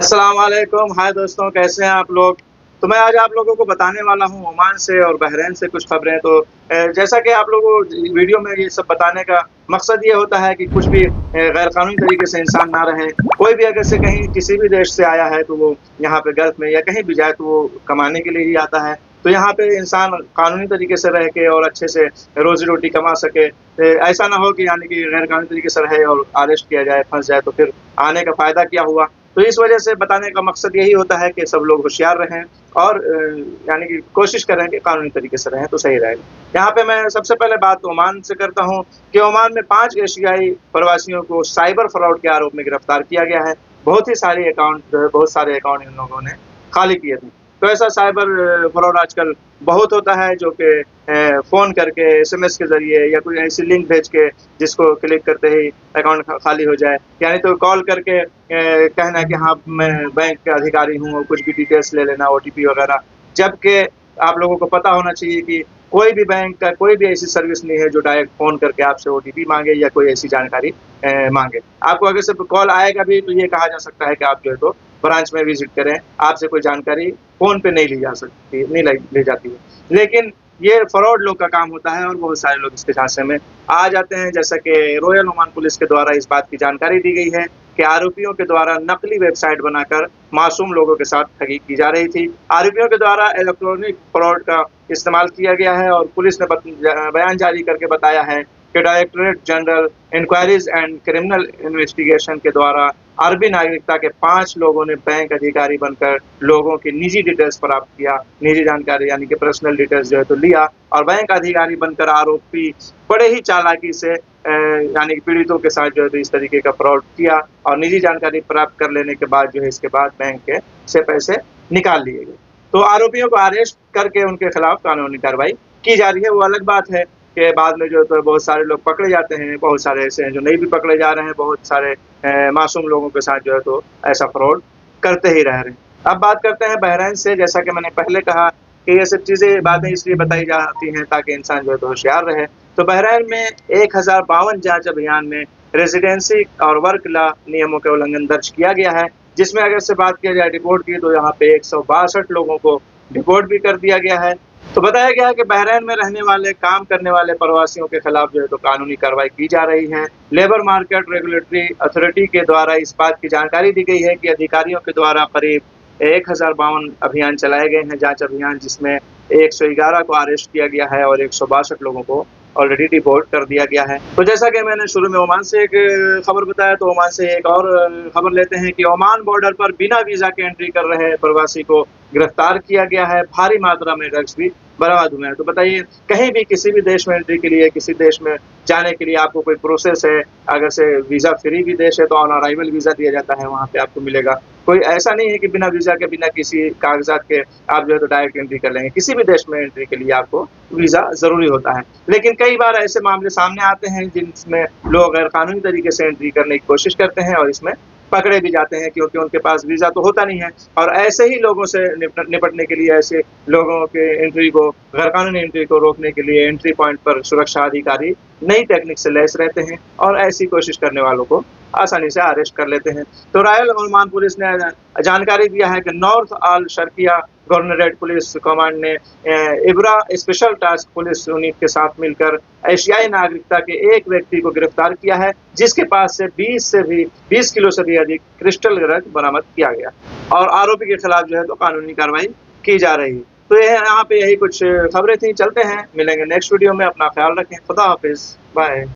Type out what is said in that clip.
अस्सलाम वालेकुम। हाय दोस्तों, कैसे हैं आप लोग? तो मैं आज आप लोगों को बताने वाला हूँ ओमान से और बहरीन से कुछ खबरें। तो जैसा कि आप लोगों को वीडियो में ये सब बताने का मकसद ये होता है कि कुछ भी गैर कानूनी तरीके से इंसान ना रहे। कोई भी अगर से कहीं किसी भी देश से आया है तो वो यहाँ पे गल्फ में या कहीं भी जाए तो वो कमाने के लिए ही आता है। तो यहाँ पे इंसान कानूनी तरीके से रह के और अच्छे से रोज़ी-रोटी कमा सके। ऐसा ना हो कि यानी कि गैर कानूनी तरीके से रहे और अरेस्ट किया जाए, फँस जाए तो फिर आने का फ़ायदा क्या हुआ? तो इस वजह से बताने का मकसद यही होता है कि सब लोग होशियार रहें और यानी कि कोशिश करें कि कानूनी तरीके से रहें तो सही रहेगा। यहाँ पे मैं सबसे पहले बात ओमान से करता हूँ कि ओमान में 5 एशियाई प्रवासियों को साइबर फ्रॉड के आरोप में गिरफ्तार किया गया है। बहुत सारे अकाउंट इन लोगों ने खाली किए थे। तो ऐसा साइबर फ्रॉड आजकल बहुत होता है जो कि फ़ोन करके, एसएमएस के ज़रिए या कोई ऐसी लिंक भेज के जिसको क्लिक करते ही अकाउंट खाली हो जाए। यानी तो कॉल करके कहना कि हाँ, मैं बैंक का अधिकारी हूँ और कुछ भी डिटेल्स ले लेना, ओटीपी वगैरह। जबकि आप लोगों को पता होना चाहिए कि कोई भी बैंक का कोई भी ऐसी सर्विस नहीं है जो डायरेक्ट फ़ोन करके आपसे ओटीपी माँगे या कोई ऐसी जानकारी माँगे। आपको अगर सिर्फ़ कॉल आएगा भी तो ये कहा जा सकता है कि आप जो है तो ब्रांच में विज़िट करें, आपसे कोई जानकारी फ़ोन पे नहीं ली जा सकती, नहीं ली जाती है। लेकिन ये फ्रॉड लोग का काम होता है और बहुत सारे लोग इसके झांसे में आ जाते हैं। जैसा कि रॉयल ओमान पुलिस के द्वारा इस बात की जानकारी दी गई है कि आरोपियों के द्वारा नकली वेबसाइट बनाकर मासूम लोगों के साथ ठगी की जा रही थी। आरोपियों के द्वारा इलेक्ट्रॉनिक फ्रॉड का इस्तेमाल किया गया है और पुलिस ने बयान जारी करके बताया है कि directorate general inquiries and criminal investigation के द्वारा अरबी नागरिकता के 5 लोगों ने बैंक अधिकारी बनकर लोगों की निजी डिटेल्स प्राप्त किया। निजी जानकारी यानी कि पर्सनल डिटेल्स जो है तो लिया और बैंक अधिकारी बनकर आरोपी बड़े ही चालाकी से यानी कि पीड़ितों के साथ जो है तो इस तरीके का फ्रॉड किया और निजी जानकारी प्राप्त कर लेने के बाद जो है इसके बाद बैंक के से पैसे निकाल लिए गए। तो आरोपियों को अरेस्ट करके उनके खिलाफ कानूनी कार्रवाई की जा रही है। वो अलग बात है कि बाद में जो है तो बहुत सारे लोग पकड़े जाते हैं, बहुत सारे ऐसे हैं जो नहीं भी पकड़े जा रहे हैं, बहुत सारे मासूम लोगों के साथ जो है तो ऐसा फ्रॉड करते ही रह रहे हैं। अब बात करते हैं बहरीन से। जैसा कि मैंने पहले कहा कि ये सब चीज़ें बातें इसलिए बताई जाती हैं ताकि इंसान जो है तो होशियार रहे। तो बहरीन में 1052 जाँच अभियान में रेज़िडेंसी और वर्क लॉ नियमों का उल्लंघन दर्ज किया गया है, जिसमें अगर से बात किया जाए रिपोर्ट की तो यहाँ पे 162 लोगों को रिपोर्ट भी कर दिया गया है। तो बताया गया है कि बहरीन में रहने वाले, काम करने वाले प्रवासियों के खिलाफ जो है तो कानूनी कार्रवाई की जा रही है। लेबर मार्केट रेगुलेटरी अथॉरिटी के द्वारा इस बात की जानकारी दी गई है कि अधिकारियों के द्वारा करीब 1052 अभियान चलाए गए हैं, जाँच अभियान, जिसमें 111 को अरेस्ट किया गया है और 162 लोगों को ऑलरेडी डिपोर्ट कर दिया गया है। तो जैसा कि मैंने शुरू में ओमान से एक खबर बताया, तो ओमान से एक और खबर लेते हैं कि ओमान बॉर्डर पर बिना वीज़ा के एंट्री कर रहे प्रवासी को गिरफ्तार किया गया है। भारी मात्रा में ड्रग्स भी बरामद हुए हैं। तो बताइए, कहीं भी किसी भी देश में एंट्री के लिए, किसी देश में जाने के लिए आपको कोई प्रोसेस है, अगर से वीज़ा फ्री भी देश है तो ऑन अराइवल वीज़ा दिया जाता है, वहाँ पे आपको मिलेगा। कोई ऐसा नहीं है कि बिना वीज़ा के, बिना किसी कागज़ात के आप जो है तो डायरेक्ट एंट्री कर लेंगे। किसी भी देश में एंट्री के लिए आपको वीज़ा ज़रूरी होता है। लेकिन कई बार ऐसे मामले सामने आते हैं जिसमें लोग गैर कानूनी तरीके से एंट्री करने की कोशिश करते हैं और इसमें पकड़े भी जाते हैं, क्योंकि उनके पास वीज़ा तो होता नहीं है। और ऐसे ही लोगों से निपटने के लिए, ऐसे लोगों के एंट्री को, गैर कानूनी एंट्री को रोकने के लिए एंट्री पॉइंट पर सुरक्षा अधिकारी नई टेक्निक से लैस रहते हैं और ऐसी कोशिश करने वालों को आसानी से अरेस्ट कर लेते हैं। तो रॉयल ओमान पुलिस ने जानकारी दिया है कि नॉर्थ अल शर्किया गवर्नरेट पुलिस कमांड ने इब्रा स्पेशल टास्क पुलिस यूनिट के साथ मिलकर एशियाई नागरिकता के एक व्यक्ति को गिरफ्तार किया है, जिसके पास से 20 किलो से भी अधिक क्रिस्टल ड्रग बरामद किया गया और आरोपी के खिलाफ जो है तो कानूनी कार्रवाई की जा रही है। तो ये यहाँ पे यही कुछ खबरें थी। चलते हैं, मिलेंगे नेक्स्ट वीडियो में। अपना ख्याल रखें। खुदा हाफिज़, बाय।